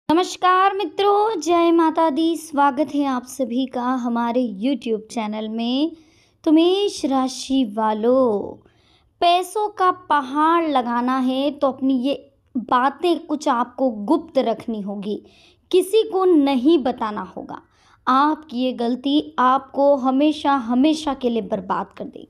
नमस्कार मित्रों, जय माता दी। स्वागत है आप सभी का हमारे YouTube चैनल में। तो मेष राशि वालों, पैसों का पहाड़ लगाना है तो अपनी ये बातें कुछ आपको गुप्त रखनी होगी, किसी को नहीं बताना होगा। आपकी ये गलती आपको हमेशा हमेशा के लिए बर्बाद कर देगी।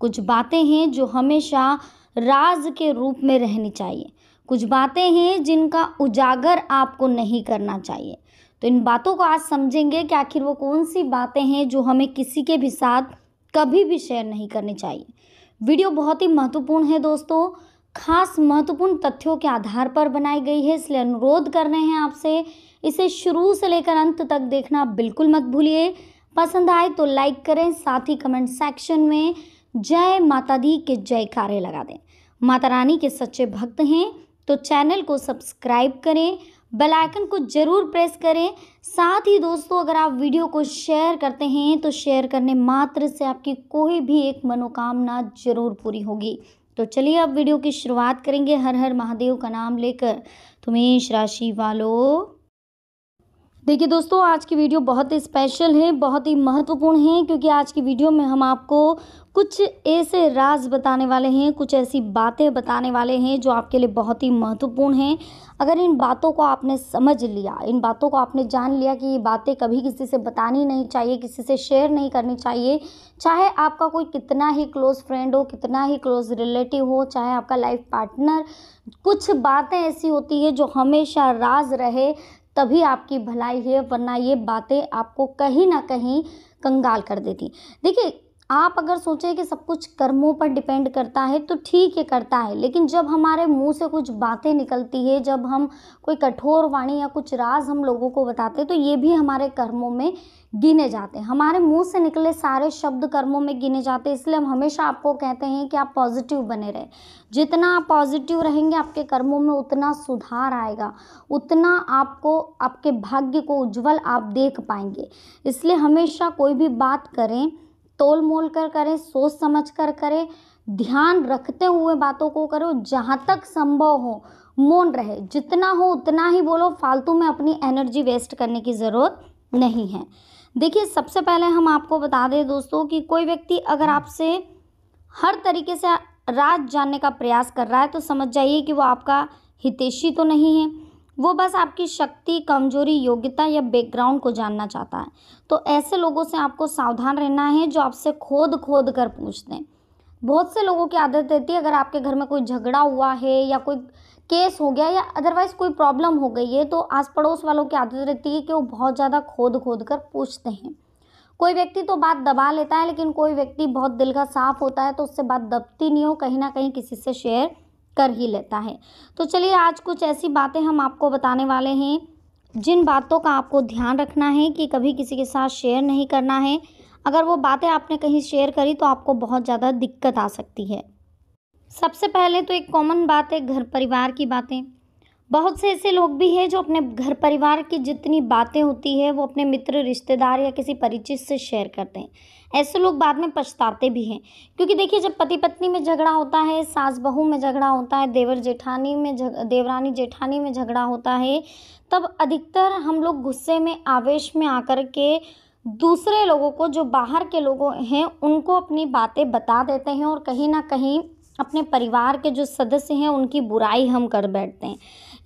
कुछ बातें हैं जो हमेशा राज के रूप में रहनी चाहिए, कुछ बातें हैं जिनका उजागर आपको नहीं करना चाहिए। तो इन बातों को आज समझेंगे कि आखिर वो कौन सी बातें हैं जो हमें किसी के भी साथ कभी भी शेयर नहीं करनी चाहिए। वीडियो बहुत ही महत्वपूर्ण है दोस्तों, खास महत्वपूर्ण तथ्यों के आधार पर बनाई गई है, इसलिए अनुरोध कर रहे हैं आपसे इसे शुरू से लेकर अंत तक देखना बिल्कुल मत भूलिए। पसंद आए तो लाइक करें, साथ ही कमेंट सेक्शन में जय माता दी के जयकारे लगा दें। माता रानी के सच्चे भक्त हैं तो चैनल को सब्सक्राइब करें, बेल आइकन को जरूर प्रेस करें। साथ ही दोस्तों, अगर आप वीडियो को शेयर करते हैं तो शेयर करने मात्र से आपकी कोई भी एक मनोकामना जरूर पूरी होगी। तो चलिए अब वीडियो की शुरुआत करेंगे हर हर महादेव का नाम लेकर। तो मेष राशि वालों, देखिए दोस्तों, आज की वीडियो बहुत ही स्पेशल है, बहुत ही महत्वपूर्ण है, क्योंकि आज की वीडियो में हम आपको कुछ ऐसे राज बताने वाले हैं, कुछ ऐसी बातें बताने वाले हैं जो आपके लिए बहुत ही महत्वपूर्ण हैं। अगर इन बातों को आपने समझ लिया, इन बातों को आपने जान लिया कि ये बातें कभी किसी से बतानी नहीं चाहिए, किसी से शेयर नहीं करनी चाहिए, चाहे आपका कोई कितना ही क्लोज फ्रेंड हो, कितना ही क्लोज रिलेटिव हो, चाहे आपका लाइफ पार्टनर, कुछ बातें ऐसी होती है जो हमेशा राज रहे तभी आपकी भलाई है, वरना ये बातें आपको कहीं ना कहीं कंगाल कर देती। देखिए, आप अगर सोचें कि सब कुछ कर्मों पर डिपेंड करता है तो ठीक है, करता है, लेकिन जब हमारे मुंह से कुछ बातें निकलती है, जब हम कोई कठोर वाणी या कुछ राज हम लोगों को बताते हैं तो ये भी हमारे कर्मों में गिने जाते हैं। हमारे मुंह से निकले सारे शब्द कर्मों में गिने जाते हैं, इसलिए हम हमेशा आपको कहते हैं कि आप पॉजिटिव बने रहें। जितना आप पॉजिटिव रहेंगे आपके कर्मों में उतना सुधार आएगा, उतना आपको आपके भाग्य को उज्जवल आप देख पाएंगे। इसलिए हमेशा कोई भी बात करें तोल मोल कर करें, सोच समझ कर करें, ध्यान रखते हुए बातों को करो। जहाँ तक संभव हो मौन रहे, जितना हो उतना ही बोलो, फालतू में अपनी एनर्जी वेस्ट करने की ज़रूरत नहीं है। देखिए, सबसे पहले हम आपको बता दें दोस्तों कि कोई व्यक्ति अगर आपसे हर तरीके से राज जानने का प्रयास कर रहा है तो समझ जाइए कि वो आपका हितैषी तो नहीं है, वो बस आपकी शक्ति, कमजोरी, योग्यता या बैकग्राउंड को जानना चाहता है। तो ऐसे लोगों से आपको सावधान रहना है जो आपसे खोद खोद कर पूछते हैं। बहुत से लोगों की आदत रहती है, अगर आपके घर में कोई झगड़ा हुआ है या कोई केस हो गया या अदरवाइज कोई प्रॉब्लम हो गई है तो आस पड़ोस वालों की आदत रहती है कि वो बहुत ज़्यादा खोद खोद कर पूछते हैं। कोई व्यक्ति तो बात दबा लेता है, लेकिन कोई व्यक्ति बहुत दिल का साफ होता है तो उससे बात दबती नहीं हो, कहीं ना कहीं किसी से शेयर कर ही लेता है। तो चलिए आज कुछ ऐसी बातें हम आपको बताने वाले हैं जिन बातों का आपको ध्यान रखना है कि कभी किसी के साथ शेयर नहीं करना है। अगर वो बातें आपने कहीं शेयर करी तो आपको बहुत ज़्यादा दिक्कत आ सकती है। सबसे पहले तो एक कॉमन बात है घर परिवार की बातें। बहुत से ऐसे लोग भी हैं जो अपने घर परिवार की जितनी बातें होती है वो अपने मित्र, रिश्तेदार या किसी परिचित से शेयर करते हैं। ऐसे लोग बाद में पछताते भी हैं, क्योंकि देखिए, जब पति पत्नी में झगड़ा होता है, सास बहू में झगड़ा होता है, देवरानी जेठानी में झगड़ा होता है, तब अधिकतर हम लोग गुस्से में, आवेश में आकर के दूसरे लोगों को, जो बाहर के लोग हैं, उनको अपनी बातें बता देते हैं और कहीं ना कहीं अपने परिवार के जो सदस्य हैं उनकी बुराई हम कर बैठते हैं।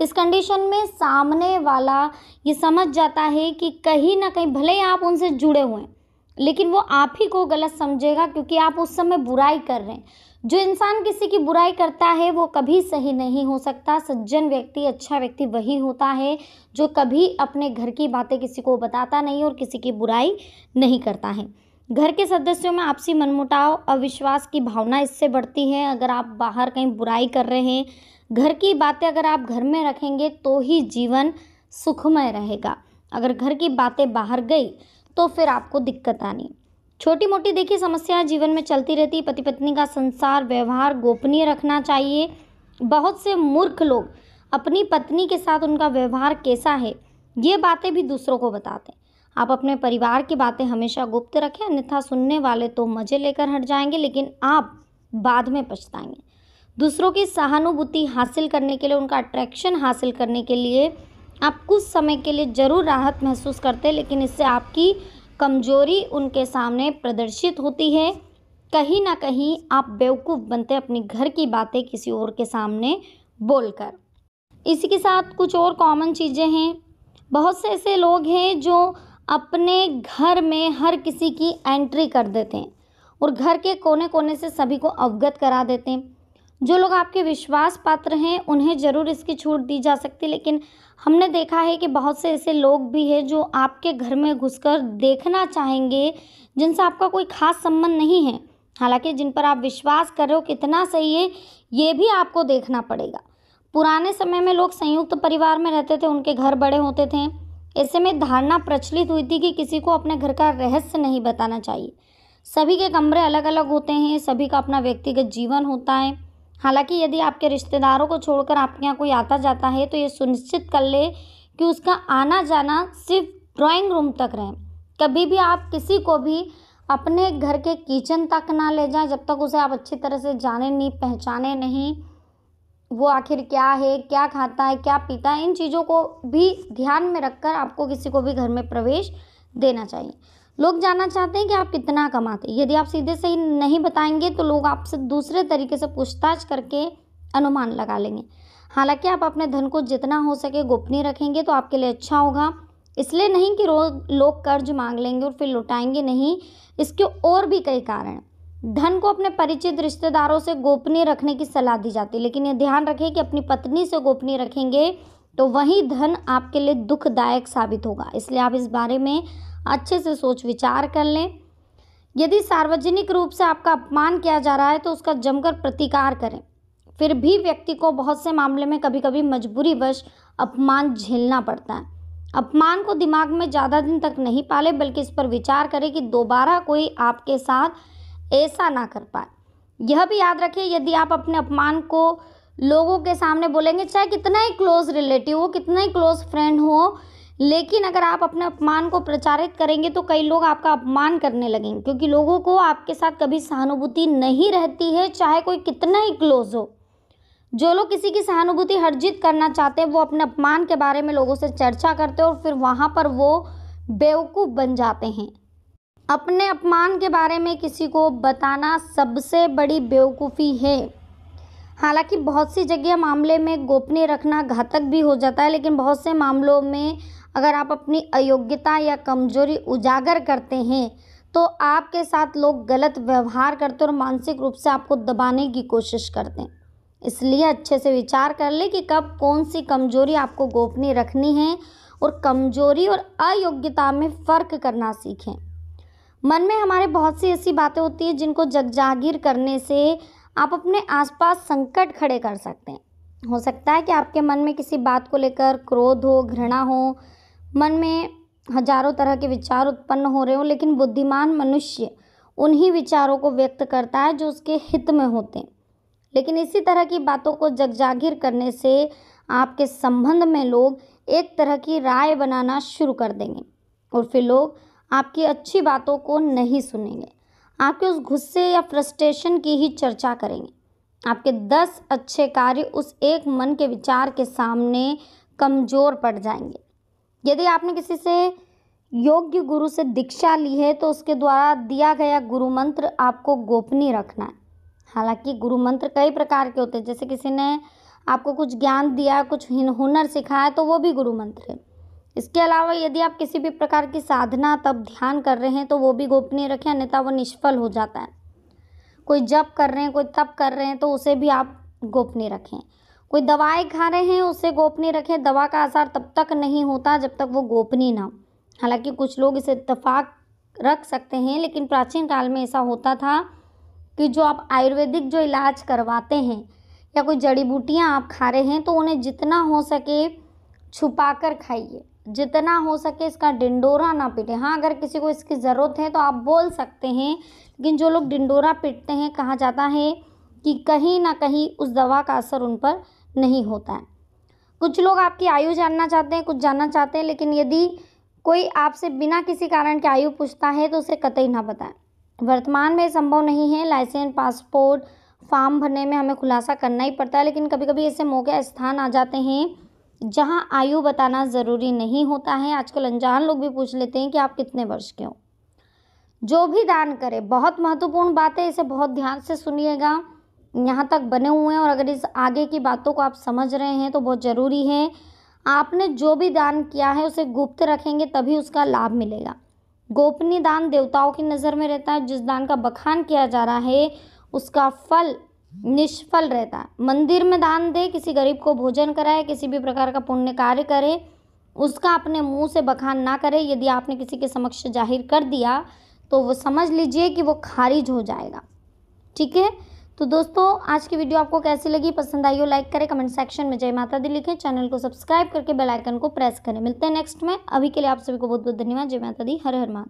इस कंडीशन में सामने वाला ये समझ जाता है कि कहीं ना कहीं भले ही आप उनसे जुड़े हुए हैं, लेकिन वो आप ही को गलत समझेगा, क्योंकि आप उस समय बुराई कर रहे हैं। जो इंसान किसी की बुराई करता है वो कभी सही नहीं हो सकता। सज्जन व्यक्ति, अच्छा व्यक्ति वही होता है जो कभी अपने घर की बातें किसी को बताता नहीं और किसी की बुराई नहीं करता है। घर के सदस्यों में आपसी मनमुटाव, अविश्वास की भावना इससे बढ़ती है। अगर आप बाहर कहीं बुराई कर रहे हैं, घर की बातें अगर आप घर में रखेंगे तो ही जीवन सुखमय रहेगा। अगर घर की बातें बाहर गई तो फिर आपको दिक्कत आनी। छोटी मोटी देखिए समस्याएं जीवन में चलती रहती है। पति पत्नी का संसार व्यवहार गोपनीय रखना चाहिए। बहुत से मूर्ख लोग अपनी पत्नी के साथ उनका व्यवहार कैसा है ये बातें भी दूसरों को बताते हैं। आप अपने परिवार की बातें हमेशा गुप्त रखें, अन्यथा सुनने वाले तो मज़े लेकर हट जाएंगे, लेकिन आप बाद में पछताएंगे। दूसरों की सहानुभूति हासिल करने के लिए, उनका अट्रैक्शन हासिल करने के लिए आप कुछ समय के लिए ज़रूर राहत महसूस करते हैं, लेकिन इससे आपकी कमज़ोरी उनके सामने प्रदर्शित होती है। कहीं न कहीं आप बेवकूफ़ बनते हैं अपनी घर की बातें किसी और के सामने बोलकर। इसी के साथ कुछ और कॉमन चीज़ें हैं। बहुत से ऐसे लोग हैं जो अपने घर में हर किसी की एंट्री कर देते हैं और घर के कोने-कोने से सभी को अवगत करा देते हैं। जो लोग आपके विश्वास पात्र हैं, उन्हें ज़रूर इसकी छूट दी जा सकती है, लेकिन हमने देखा है कि बहुत से ऐसे लोग भी हैं जो आपके घर में घुसकर देखना चाहेंगे, जिनसे आपका कोई ख़ास संबंध नहीं है। हालाँकि जिन पर आप विश्वास कर रहे हो कितना सही है, ये भी आपको देखना पड़ेगा। पुराने समय में लोग संयुक्त परिवार में रहते थे, उनके घर बड़े होते थे। ऐसे में धारणा प्रचलित हुई थी कि किसी को अपने घर का रहस्य नहीं बताना चाहिए। सभी के कमरे अलग-अलग होते हैं, सभी का अपना व्यक्तिगत जीवन होता है। हालाँकि यदि आपके रिश्तेदारों को छोड़कर आपके यहाँ कोई आता-जाता है, तो ये सुनिश्चित कर ले कि उसका आना-जाना सिर्फ़ ड्राइंग रूम तक रहे। कभी भी आप किसी को भी अपने घर के किचन तक ना ले जाएँ, जब तक उसे आप अच्छी तरह से जाने नहीं, पहचाने नहीं। वो आखिर क्या है, क्या खाता है, क्या पीता है, इन चीज़ों को भी ध्यान में रखकर आपको किसी को भी घर में प्रवेश देना चाहिए। लोग जानना चाहते हैं कि आप कितना कमाते हैं। यदि आप सीधे सही नहीं बताएँगे, तो लोग आपसे दूसरे तरीके से पूछताछ करके अनुमान लगा लेंगे। हालाँकि आप अपने धन को जितना हो सके गोपनीय रखेंगे, तो आपके लिए अच्छा होगा। इसलिए नहीं कि लोग कर्ज माँग लेंगे और फिर लौटाएँगे नहीं, इसके और भी कई कारण हैं। धन को अपने परिचित रिश्तेदारों से गोपनीय रखने की सलाह दी जाती है, लेकिन ये ध्यान रखें कि अपनी पत्नी से गोपनीय रखेंगे तो वही धन आपके लिए दुखदायक साबित होगा। इसलिए आप इस बारे में अच्छे से सोच विचार कर लें। यदि सार्वजनिक रूप से आपका अपमान किया जा रहा है, तो उसका जमकर प्रतिकार करें। फिर भी व्यक्ति को बहुत से मामले में कभी-कभी मजबूरीवश अपमान झेलना पड़ता है। अपमान को दिमाग में ज़्यादा दिन तक नहीं पालें, बल्कि इस पर विचार करें कि दोबारा कोई आपके साथ ऐसा ना कर पाए। यह भी याद रखें, यदि आप अपने अपमान को लोगों के सामने बोलेंगे, चाहे कितना ही क्लोज रिलेटिव हो, कितना ही क्लोज फ्रेंड हो, लेकिन अगर आप अपने अपमान को प्रचारित करेंगे तो कई लोग आपका अपमान करने लगेंगे, क्योंकि लोगों को आपके साथ कभी सहानुभूति नहीं रहती है, चाहे कोई कितना ही क्लोज हो। जो लोग किसी की सहानुभूति अर्जित करना चाहते हैं, वो अपने अपमान के बारे में लोगों से चर्चा करते हैं और फिर वहाँ पर वो बेवकूफ़ बन जाते हैं। अपने अपमान के बारे में किसी को बताना सबसे बड़ी बेवकूफ़ी है। हालांकि बहुत सी जगह मामले में गोपनीय रखना घातक भी हो जाता है, लेकिन बहुत से मामलों में अगर आप अपनी अयोग्यता या कमजोरी उजागर करते हैं, तो आपके साथ लोग गलत व्यवहार करते और मानसिक रूप से आपको दबाने की कोशिश करते हैं। इसलिए अच्छे से विचार कर लें कि कब कौन सी कमजोरी आपको गोपनीय रखनी है और कमजोरी और अयोग्यता में फ़र्क करना सीखें। मन में हमारे बहुत सी ऐसी बातें होती हैं जिनको जगजाहिर करने से आप अपने आसपास संकट खड़े कर सकते हैं। हो सकता है कि आपके मन में किसी बात को लेकर क्रोध हो, घृणा हो, मन में हजारों तरह के विचार उत्पन्न हो रहे हो, लेकिन बुद्धिमान मनुष्य उन्हीं विचारों को व्यक्त करता है जो उसके हित में होते हैं। लेकिन इसी तरह की बातों को जगजाहिर करने से आपके संबंध में लोग एक तरह की राय बनाना शुरू कर देंगे और फिर लोग आपकी अच्छी बातों को नहीं सुनेंगे। आपके उस गुस्से या फ्रस्ट्रेशन की ही चर्चा करेंगे। आपके 10 अच्छे कार्य उस एक मन के विचार के सामने कमज़ोर पड़ जाएंगे। यदि आपने किसी से योग्य गुरु से दीक्षा ली है, तो उसके द्वारा दिया गया गुरु मंत्र आपको गोपनीय रखना है। हालांकि गुरु मंत्र कई प्रकार के होते हैं, जैसे किसी ने आपको कुछ ज्ञान दिया, कुछ हुनर सिखाया, तो वो भी गुरु मंत्र है। इसके अलावा यदि आप किसी भी प्रकार की साधना तब ध्यान कर रहे हैं, तो वो भी गोपनीय रखें, अन्यथा वो निष्फल हो जाता है। कोई जप कर रहे हैं, कोई तप कर रहे हैं, तो उसे भी आप गोपनीय रखें। कोई दवाएं खा रहे हैं, उसे गोपनीय रखें। दवा का असर तब तक नहीं होता जब तक वो गोपनीय ना हो। हालांकि कुछ लोग इसे इत्तेफाक रख सकते हैं, लेकिन प्राचीन काल में ऐसा होता था कि जो आप आयुर्वेदिक जो इलाज करवाते हैं या कोई जड़ी बूटियाँ आप खा रहे हैं, तो उन्हें जितना हो सके छुपा कर खाइए, जितना हो सके इसका डिंडोरा ना पीटें। हाँ, अगर किसी को इसकी ज़रूरत है तो आप बोल सकते हैं, लेकिन जो लोग डिंडोरा पीटते हैं, कहा जाता है कि कहीं ना कहीं उस दवा का असर उन पर नहीं होता है। कुछ लोग आपकी आयु जानना चाहते हैं, कुछ जानना चाहते हैं, लेकिन यदि कोई आपसे बिना किसी कारण के आयु पूछता है तो उसे कतई ना बताएं। वर्तमान में संभव नहीं है, लाइसेंस, पासपोर्ट, फॉर्म भरने में हमें खुलासा करना ही पड़ता है, लेकिन कभी कभी ऐसे मौके स्थान आ जाते हैं जहाँ आयु बताना ज़रूरी नहीं होता है। आजकल अनजान लोग भी पूछ लेते हैं कि आप कितने वर्ष के हो। जो भी दान करे, बहुत महत्वपूर्ण बात है, इसे बहुत ध्यान से सुनिएगा। यहाँ तक बने हुए हैं और अगर इस आगे की बातों को आप समझ रहे हैं तो बहुत ज़रूरी है। आपने जो भी दान किया है उसे गुप्त रखेंगे तभी उसका लाभ मिलेगा। गोपनीय दान देवताओं की नज़र में रहता है। जिस दान का बखान किया जा रहा है उसका फल निष्फल रहता है। मंदिर में दान दे, किसी गरीब को भोजन कराए, किसी भी प्रकार का पुण्य कार्य करे, उसका अपने मुंह से बखान ना करे। यदि आपने किसी के समक्ष जाहिर कर दिया तो वो समझ लीजिए कि वो खारिज हो जाएगा। ठीक है, तो दोस्तों आज की वीडियो आपको कैसी लगी? पसंद आई हो लाइक करें, कमेंट सेक्शन में जय माता दी लिखें, चैनल को सब्सक्राइब करके बेल आइकन को प्रेस करें। मिलते हैं नेक्स्ट में। अभी के लिए आप सभी को बहुत बहुत धन्यवाद। जय माता दी, हर हर महादेव।